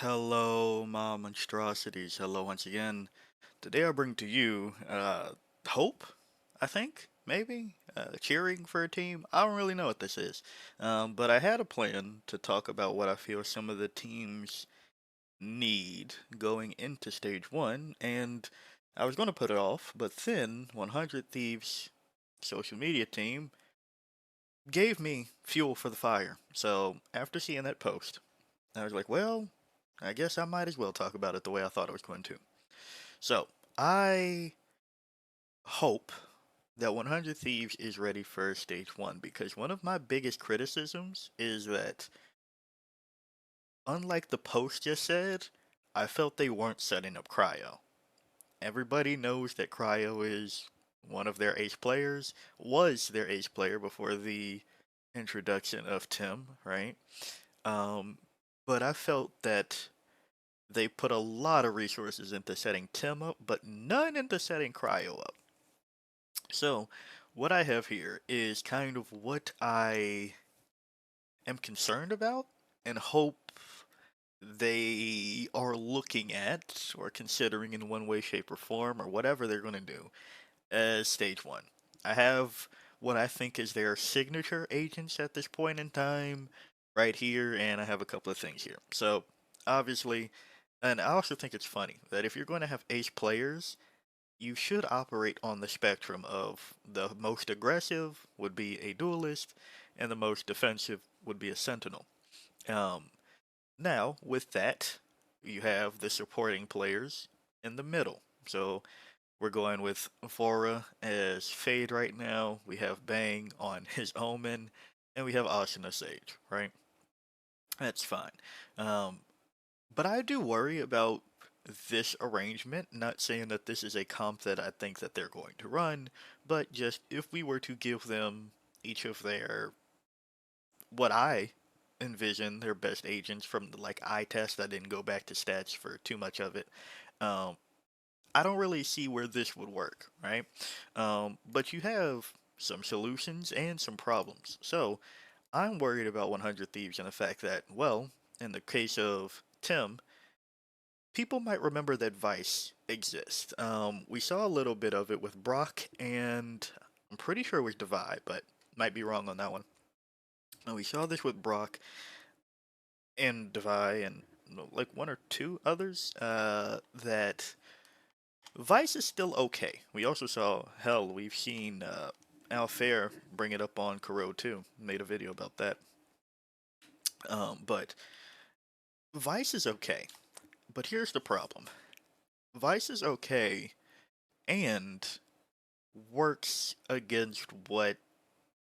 Hello, my monstrosities. Hello once again. Today I bring to you hope, I think, maybe cheering for a team. I don't really know what this is, but I had a plan to talk about what I feel some of the teams need going into stage one, and I was going to put it off, but then 100 Thieves social media team gave me fuel for the fire. So after seeing that post, I was like, well, I guess I might as well talk about it the way I thought I was going to. So, I hope that 100 Thieves is ready for stage one because one of my biggest criticisms is that, unlike the post just said, I felt they weren't setting up Cryo. Everybody knows that Cryo is one of their ace players, was their ace player before the introduction of Tim, right? Um, but I felt that they put a lot of resources into setting Tim up, but none into setting Cryo up. So, what I have here is kind of what I am concerned about and hope they are looking at or considering in one way, shape, or form, or whatever they're going to do as stage one. I have what I think is their signature agents at this point in time right here, and I have a couple of things here. So, obviously, and I also think it's funny that if you're going to have ace players, you should operate on the spectrum of the most aggressive would be a duelist, and the most defensive would be a sentinel. Um, Now, with that, you have the supporting players in the middle. So we're going with Vora as Fade right now. We have Bang on his Omen, and we have Asuna Sage, right? That's fine. Um, but I do worry about this arrangement. Not saying that this is a comp that I think that they're going to run, but just if we were to give them each of their what I envision their best agents from the eye test. I didn't go back to stats for too much of it. Um, I don't really see where this would work, right? But you have some solutions and some problems. So I'm worried about 100 Thieves and the fact that, well, in the case of Tim, people might remember that Vice exists. We saw a little bit of it with Brock, and I'm pretty sure it was Divide, but might be wrong on that one. And we saw this with Brock and Divide and like one or two others. That Vice is still okay. We also saw hell. We've seen Alfair bring it up on Cryo too. Made a video about that. But Vice is okay. But here's the problem. Vice is okay and works against what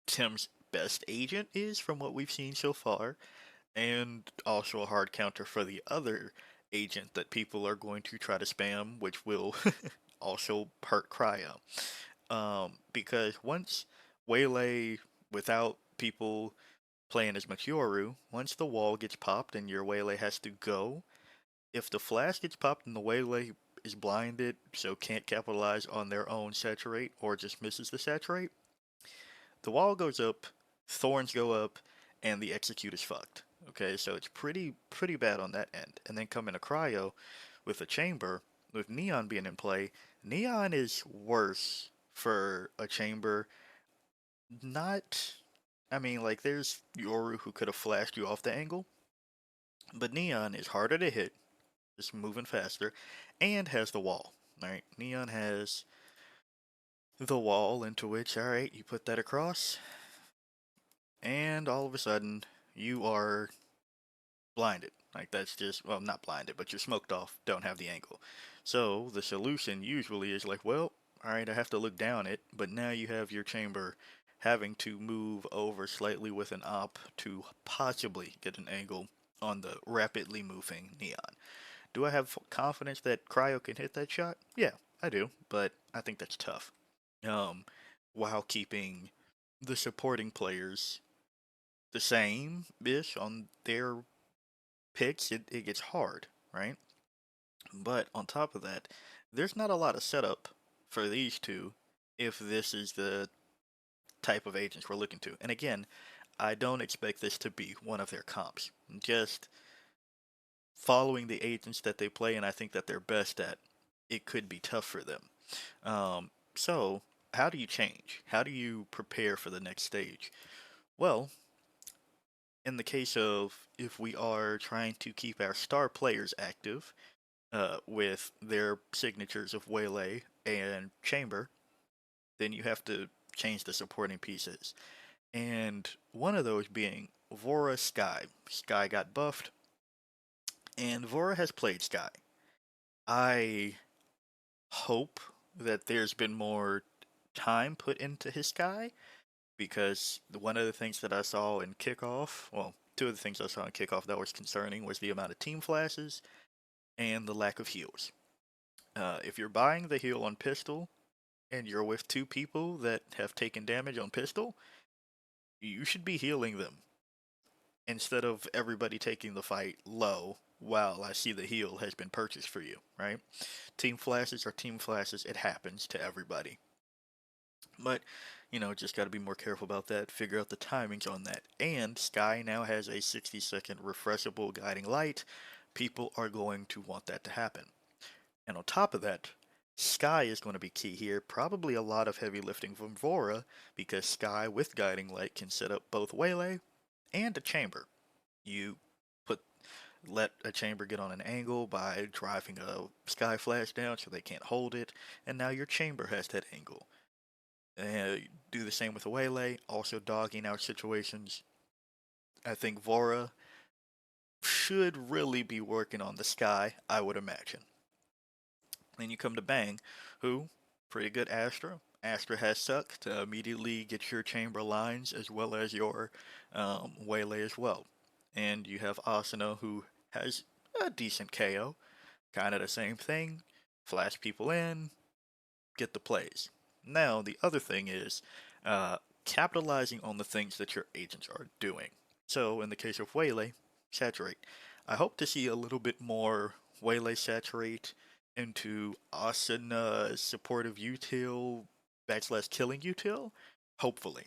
Tim's best agent is from what we've seen so far, and also a hard counter for the other agent that people are going to try to spam, which will also hurt Cryo. Because once Waylay, without people playing as much Yoru, once the wall gets popped and your Waylay has to go, if the flash gets popped and the Waylay is blinded, so can't capitalize on their own saturate or just misses the saturate, the wall goes up, thorns go up, and the execute is fucked. Okay, so it's pretty bad on that end. And then come in a cryo with a chamber, with Neon being in play. Neon is worse for a chamber. Not, I mean, like there's Yoru who could have flashed you off the angle, but Neon is harder to hit, just moving faster, and has the wall. Right, Neon has the wall into which, all right, you put that across, and all of a sudden you are blinded. Like that's just, well, not blinded, but you're smoked off, don't have the angle. So the solution usually is like, well, all right, I have to look down it, but now you have your chamber having to move over slightly with an op to possibly get an angle on the rapidly moving Neon. Do I have confidence that Cryo can hit that shot? Yeah, I do, but I think that's tough. Um, while keeping the supporting players the same ish on their picks, it gets hard, right? But on top of that, there's not a lot of setup for these two if this is the type of agents we're looking to. And again, I don't expect this to be one of their comps. Just following the agents that they play and I think that they're best at, it could be tough for them. So, how do you change? How do you prepare for the next stage? Well, in the case of if we are trying to keep our star players active with their signatures of Waylay and Chamber, then you have to change the supporting pieces. And one of those being Vora Sky. Sky got buffed, and Vora has played Sky. I hope that there's been more time put into his Sky because one of the things that I saw in kickoff, well, two of the things I saw in kickoff that was concerning was the amount of team flashes and the lack of heals. If you're buying the heal on pistol and you're with two people that have taken damage on pistol, you should be healing them instead of everybody taking the fight low while I see the heal has been purchased for you, right? Team flashes are team flashes. It happens to everybody. But, just got to be more careful about that, figure out the timings on that. And Sky now has a 60-second refreshable guiding light. People are going to want that to happen. And on top of that, Sky is going to be key here. Probably a lot of heavy lifting from Vora because Sky with guiding light can set up both Waylay and a chamber. You put let a chamber get on an angle by driving a Sky Flash down so they can't hold it, and now your chamber has that angle. Do the same with a Waylay, also dogging out situations. I think Vora should really be working on the Sky, I would imagine. Then you come to Bang, who, pretty good Astra. Astra has suck to immediately get your chamber lines as well as your Waylay as well. And you have Asuna, who has a decent KO. Kind of the same thing. Flash people in, get the plays. Now, the other thing is uh, capitalizing on the things that your agents are doing. So, in the case of Waylay, saturate. I hope to see a little bit more Waylay saturate into Asuna supportive util backslash killing util. Hopefully,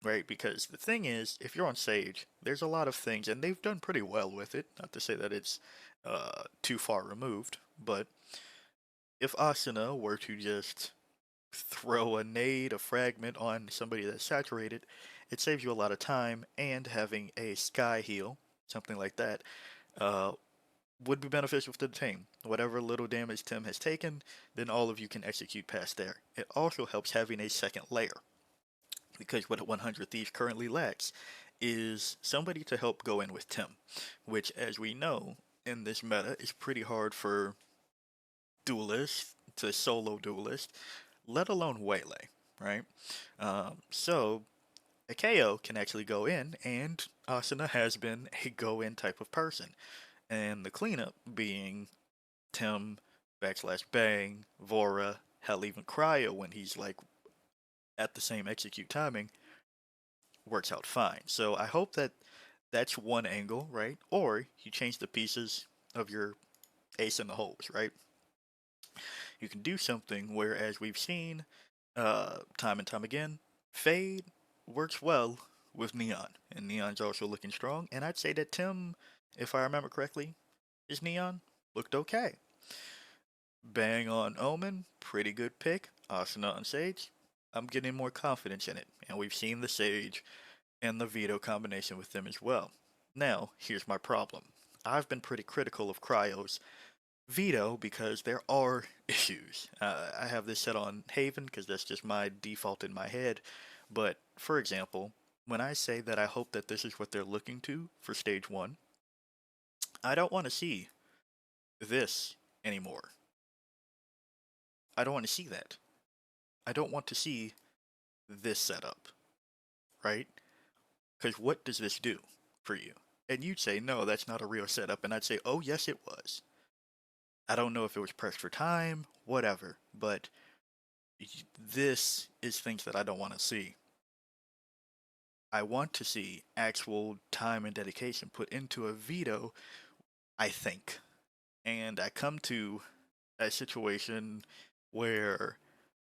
right? Because the thing is, if you're on Sage, there's a lot of things, and they've done pretty well with it. Not to say that it's too far removed, but if Asuna were to just throw a nade, a fragment on somebody that's saturated, it saves you a lot of time, and having a sky heal, something like that, uh, would be beneficial to the team. Whatever little damage Tim has taken, then all of you can execute past there. It also helps having a second layer, because what 100 Thieves currently lacks is somebody to help go in with Tim, which, as we know, in this meta is pretty hard for duelist to solo duelist, let alone Waylay, right? So a KO can actually go in, and Asuna has been a go in type of person. And the cleanup being Tim backslash Bang, Vora, hell, even Cryo when he's like at the same execute timing works out fine. So I hope that that's one angle, right? Or you change the pieces of your ace in the holes, right? You can do something where, as we've seen time and time again, Fade works well with Neon, and Neon's also looking strong. And I'd say that Tim, if I remember correctly, is Neon looked okay. Bang on Omen, pretty good pick. Asuna on Sage, I'm getting more confidence in it, and we've seen the Sage and the Veto combination with them as well. Now, here's my problem. I've been pretty critical of Cryo's Veto because there are issues. I have this set on Haven because that's just my default in my head. But for example, when I say that I hope that this is what they're looking to for stage one, I don't want to see this anymore. I don't want to see that. I don't want to see this setup, right? Because what does this do for you? And you'd say, no, that's not a real setup. And I'd say, oh, yes, it was. I don't know if it was pressed for time, whatever, but this is things that I don't want to see. I want to see actual time and dedication put into a veto, I think. And I come to a situation where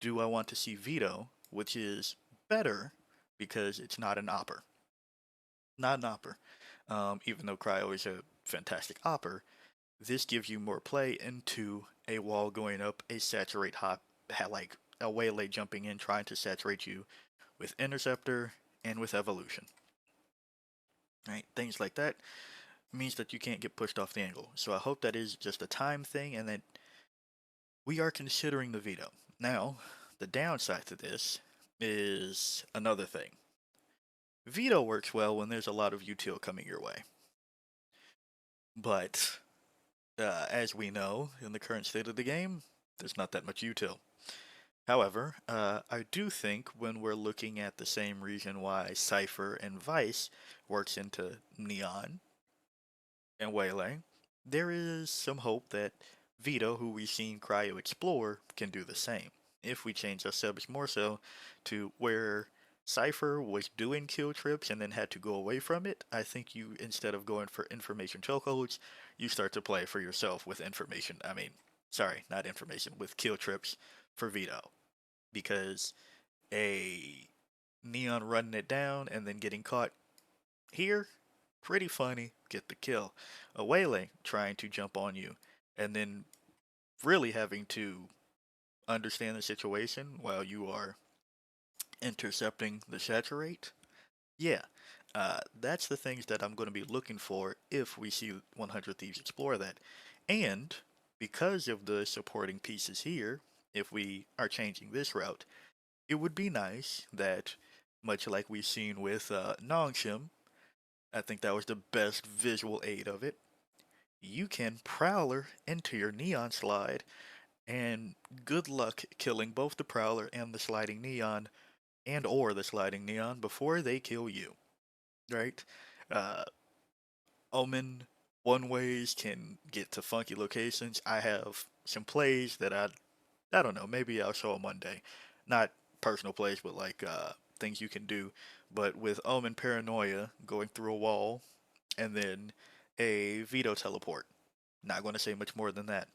do I want to see veto, which is better because it's not an opper. Not an opper. Even though Cryo is a fantastic opper, This gives you more play into a wall going up, a saturate hop, like a waylay jumping in trying to saturate you with interceptor and with evolution. Right, things like that means that you can't get pushed off the angle. So I hope that is just a time thing and that we are considering the veto. Now, the downside to this is another thing. Veto works well when there's a lot of util coming your way. But as we know, in the current state of the game, there's not that much util. However, I do think when we're looking at the same reason why Cypher and Vice works into Neon and Waylay, there is some hope that Vito, who we've seen Cryo explore, can do the same. If we change our subs more so to where Cypher was doing kill trips and then had to go away from it, I think you, instead of going for information chokeholds, you start to play for yourself with information. I mean, sorry, not information, with kill trips for Vito. Because a Neon running it down and then getting caught here, pretty funny, get the kill. A Waylay trying to jump on you and then really having to understand the situation while you are intercepting the saturate. Yeah, that's the things that I'm going to be looking for if we see 100 Thieves explore that. And because of the supporting pieces here, if we are changing this route, it would be nice that, much like we've seen with Nongshim, I think that was the best visual aid of it. You can Prowler into your Neon slide, and good luck killing both the Prowler and the sliding Neon, and or the sliding Neon before they kill you. Right? Uh, Omen one ways can get to funky locations. I have some plays that I don't know, maybe I'll show them one day. Not personal plays, but like things you can do. But with Omen Paranoia going through a wall and then a Veto teleport. Not going to say much more than that.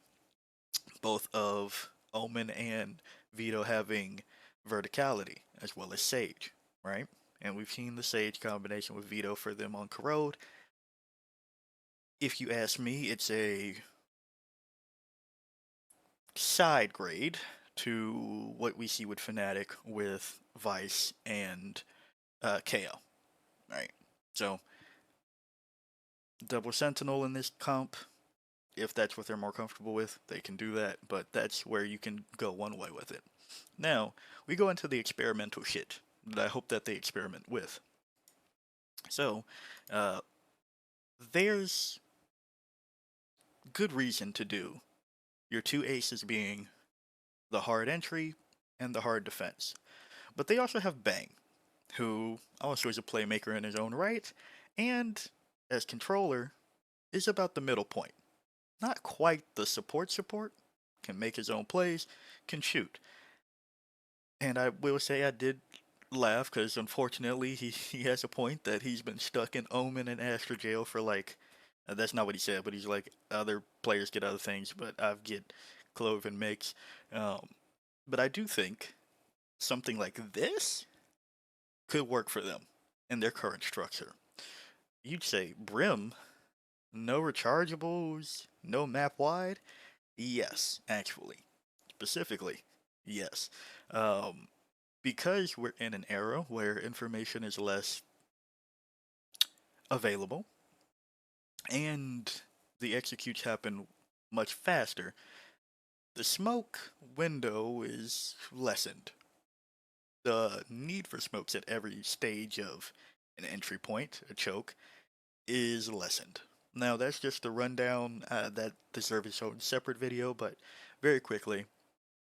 Both of Omen and Veto having verticality as well as Sage, right? And we've seen the Sage combination with Veto for them on Corrode. If you ask me, it's a side grade to what we see with Fnatic with Vice and KO. Right. So double Sentinel in this comp, if that's what they're more comfortable with, they can do that. But that's where you can go one way with it. Now we go into the experimental shit that I hope that they experiment with. So uh, there's good reason to do your two aces being the hard entry and the hard defense. But they also have Bang, who also is a playmaker in his own right, and as controller, is about the middle point. Not quite the support, can make his own plays, can shoot. And I will say I did laugh because unfortunately he has a point that he's been stuck in Omen and Astra jail for like, that's not what he said, but he's like, other players get other things, but I get Clove and Mix. Um, but I do think something like this could work for them in their current structure. You'd say Brim, no rechargeables, no map wide? Yes, actually. Specifically, yes. Um, because we're in an era where information is less available and the executes happen much faster, the smoke window is lessened. The need for smokes at every stage of an entry point, a choke, is lessened. Now, that's just a rundown that deserves its own separate video, but very quickly,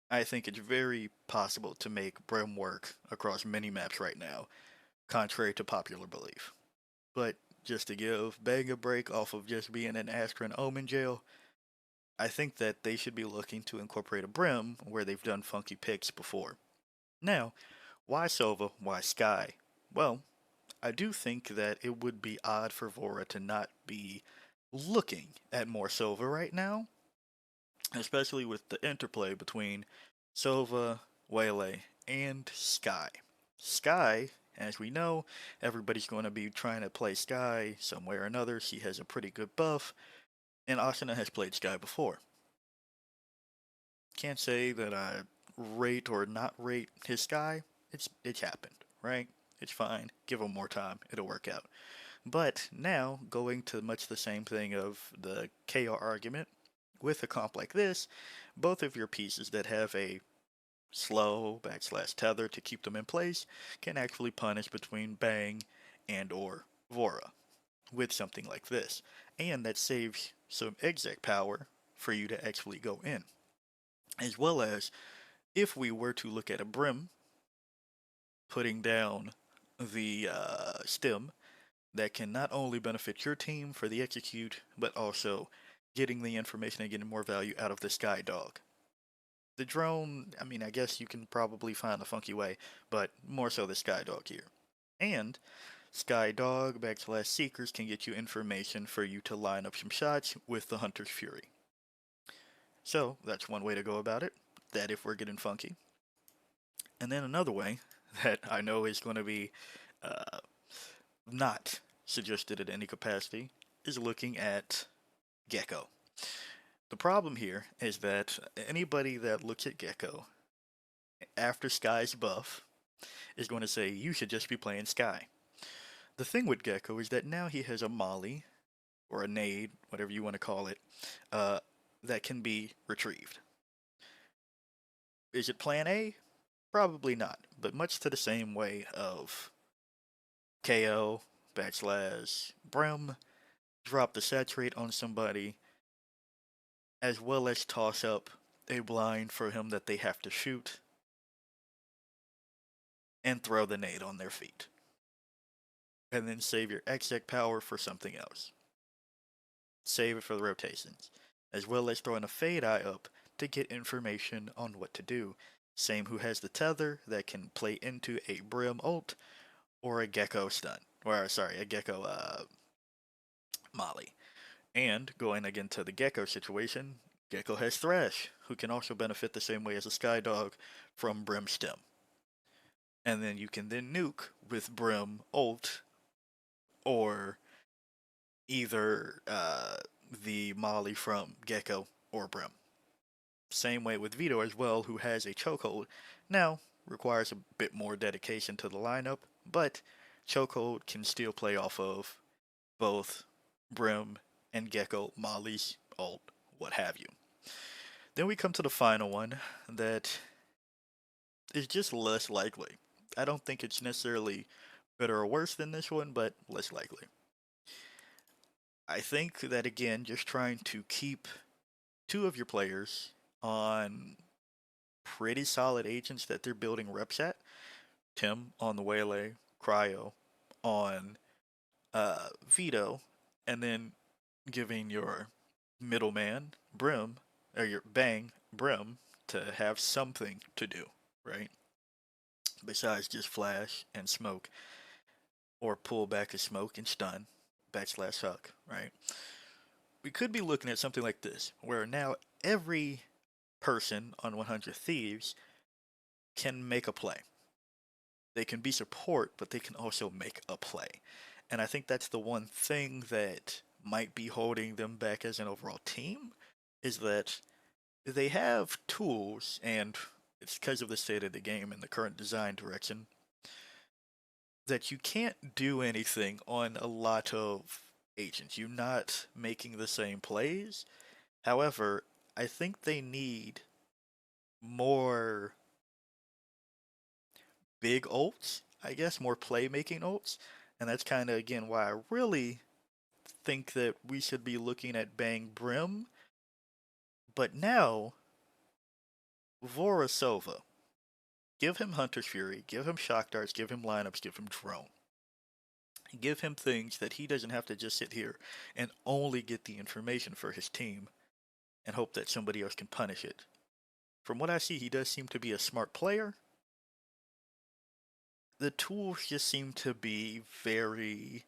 I think it's very possible to make Brim work across many maps right now, contrary to popular belief. But just to give Bang a break off of just being an Astra and Omen jail, I think that they should be looking to incorporate a Brim where they've done funky picks before. Now, why Sova? Why Sky? Well, I do think that it would be odd for Vora to not be looking at more Sova right now, especially with the interplay between Sova, Waylay, and Sky. Sky, as we know, everybody's going to be trying to play Sky some way or another. She has a pretty good buff. And Asuna has played Sky before. Can't say that I rate or not rate his Sky. It's happened, right? It's fine. Give him more time. It'll work out. But now, going to much the same thing of the KO argument, with a comp like this, both of your pieces that have a slow backslash tether to keep them in place can actually punish between Bang and or Vora with something like this. And that saves some exec power for you to actually go in. As well as if we were to look at a Brim putting down the stem, that can not only benefit your team for the execute, but also getting the information and getting more value out of the Sky Dog. The drone, I mean, I guess you can probably find a funky way, but more so the Sky Dog here. And Sky Dog backslash Seekers can get you information for you to line up some shots with the Hunter's Fury. So that's one way to go about it, that if we're getting funky. And then another way that I know is going to be uh, not suggested at any capacity is looking at Gecko. The problem here is that anybody that looks at Gecko after Sky's buff is going to say you should just be playing Sky. The thing with Gecko is that now he has a Molly or a nade, whatever you want to call it, uh, that can be retrieved. Is it plan A? Probably not, but much to the same way of KO, backslash, Brim, drop the saturate on somebody, as well as toss up a blind for him that they have to shoot, and throw the nade on their feet. And then save your exec power for something else. Save it for the rotations, as well as throwing a fade eye up to get information on what to do. Same who has the tether that can play into a Brim ult or a Gecko stun. Or sorry, a Gecko Molly. And going again to the Gecko situation, Gecko has Thrash, who can also benefit the same way as a Sky Dog from Brim Stem. And then you can then nuke with Brim ult or either the Molly from Gecko or Brim. Same way with Vito as well, who has a chokehold. Now, requires a bit more dedication to the lineup, but chokehold can still play off of both Brim and Gecko, Molly's ult, what have you. Then we come to the final one that is just less likely. I don't think it's necessarily better or worse than this one, but less likely. I think that again, just trying to keep two of your players on pretty solid agents that they're building reps at. Tim on the Waylay, Cryo on Vito, and then giving your middleman Brim or your Bang Brim to have something to do, right? Besides just flash and smoke, or pull back a smoke and stun, backslash huck, right? We could be looking at something like this, where now every person on 100 Thieves can make a play. They can be support, but they can also make a play. And I think that's the one thing that might be holding them back as an overall team is that they have tools, and it's because of the state of the game and the current design direction, that you can't do anything on a lot of agents. You're not making the same plays. However, I think they need more big ults, I guess, more playmaking ults. And that's kind of, again, why I really think that we should be looking at Bang Brim. But now, Vorasova. Give him Hunter's Fury, give him Shock Darts, give him lineups, give him Drone. Give him things that he doesn't have to just sit here and only get the information for his team and hope that somebody else can punish it. From what I see, he does seem to be a smart player. The tools just seem to be very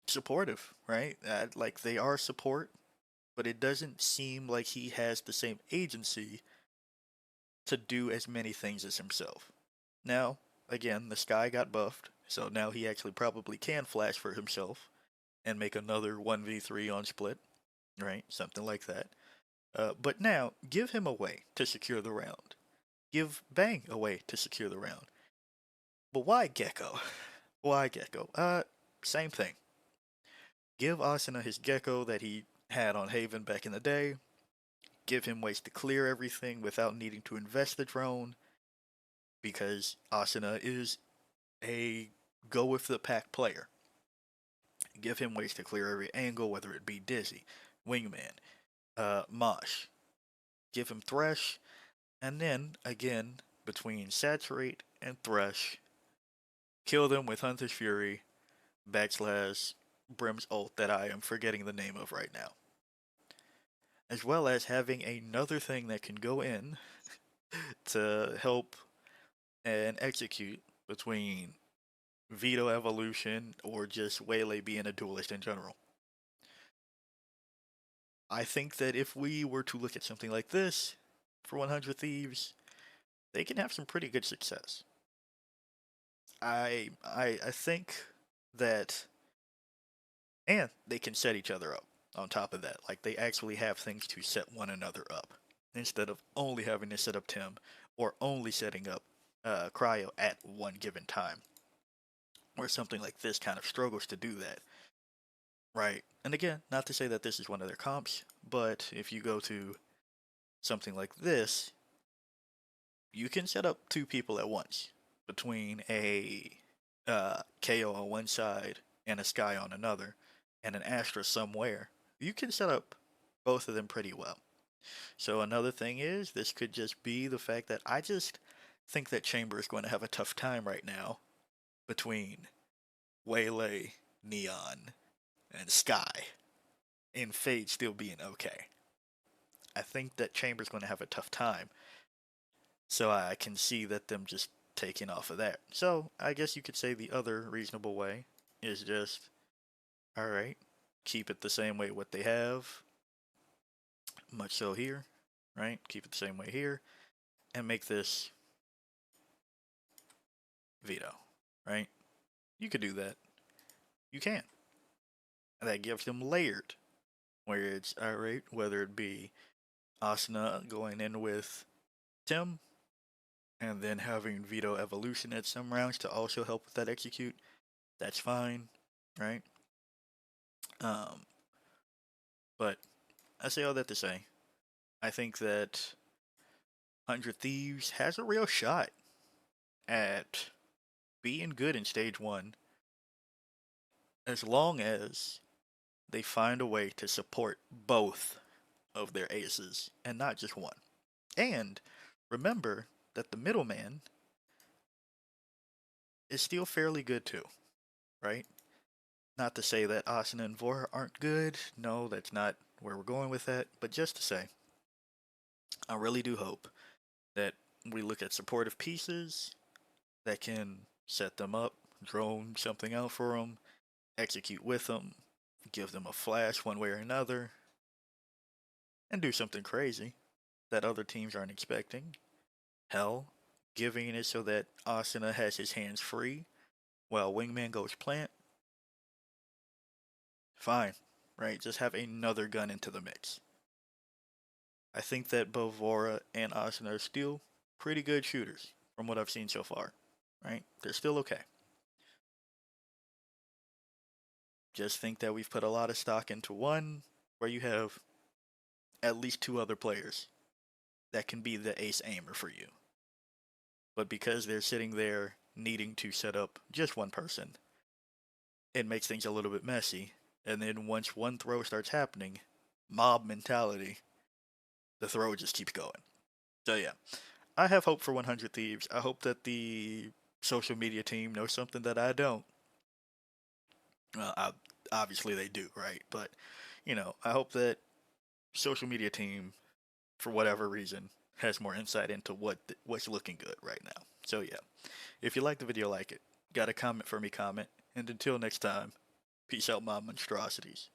supportive, right? Like they are support, but it doesn't seem like he has the same agency to do as many things as himself. Now, again, the Sky got buffed, so now he actually probably can flash for himself. and make another 1v3 on split, right? Something like that. But now, give him a way to secure the round. Give Bang a way to secure the round. But why Gecko? Why Gecko? Same thing. Give Asuna his Gecko that he had on Haven back in the day. Give him ways to clear everything without needing to invest the drone, because Asuna is a go with the pack player. Give him ways to clear every angle, whether it be Dizzy, Wingman, Mosh. Give him Thresh, and then, again, between Saturate and Thresh, kill them with Hunter's Fury, backslash Brim's ult that I am forgetting the name of right now. As well as having another thing that can go in to help and execute between Veto Evolution or just Waylay being a duelist in general. I think that if we were to look at something like this for 100 Thieves, they can have some pretty good success. I think that, and they can set each other up on top of that. Like, they actually have things to set one another up instead of only having to set up Tim or only setting up Cryo at one given time, where something like this kind of struggles to do that. Right. And again, not to say that this is one of their comps, but if you go to something like this, you can set up two people at once between a KO on one side and a Sky on another, and an Astra somewhere. You can set up both of them pretty well. So another thing is, this could just be the fact that I just think that Chamber is going to have a tough time right now between Waylay, Neon, and Sky, and Fade still being okay. I think that Chamber's going to have a tough time, so I can see that them just taking off of that. So I guess you could say the other reasonable way is just, alright, keep it the same way what they have, much so here, right? Keep it the same way here, and make this Veto, right? You could do that. You can. And that gives them layered, where it's, alright, whether it be Asuna going in with Tim, and then having Veto Evolution at some rounds to also help with that execute, that's fine, right? Um, but I say all that to say, I think that 100 Thieves has a real shot at being good in stage 1, as long as they find a way to support both of their aces and not just one. And remember that the middleman is still fairly good too, right? Not to say that Asuna and Vora aren't good. No, that's not where we're going with that. But just to say, I really do hope that we look at supportive pieces that can set them up, drone something out for them, execute with them, give them a flash one way or another, and do something crazy that other teams aren't expecting. Hell, giving it so that Asuna has his hands free while Wingman goes plant. Fine, right? Just have another gun into the mix. I think that both Vora and Asuna are still pretty good shooters from what I've seen so far, right? They're still okay. Just think that we've put a lot of stock into one where you have at least two other players that can be the ace aimer for you. But because they're sitting there needing to set up just one person, it makes things a little bit messy. And then once one throw starts happening, mob mentality, the throw just keeps going. So yeah, I have hope for 100 Thieves. I hope that the social media team knows something that I don't. Well, obviously they do, right? But, I hope that social media team, for whatever reason, has more insight into what's looking good right now. So yeah, if you like the video, like it. Got a comment for me, comment. And until next time, peace out, my monstrosities.